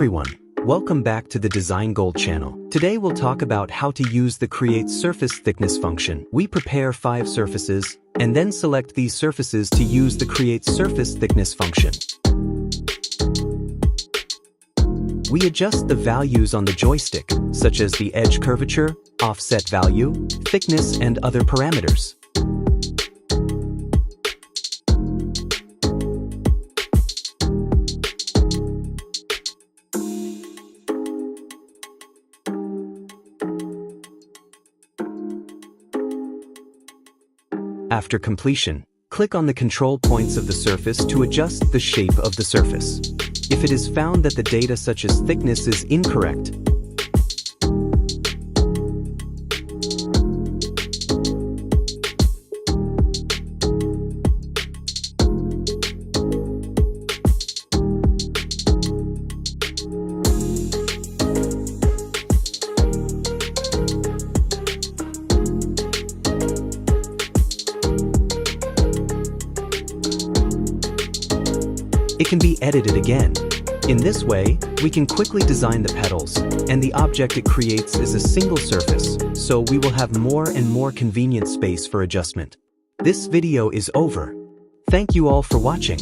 everyone, welcome back to the Design Gold channel. Today we'll talk about how to use the Create Surface Thickness function. We prepare 5 surfaces, and then select these surfaces to use the Create Surface Thickness function. We adjust the values on the joystick, such as the edge curvature, offset value, thickness, and other parameters. After completion, click on the control points of the surface to adjust the shape of the surface. If it is found that the data such as thickness is incorrect, it can be edited again. In this way, we can quickly design the petals, and the object it creates is a single surface, so we will have more and more convenient space for adjustment. This video is over. Thank you all for watching.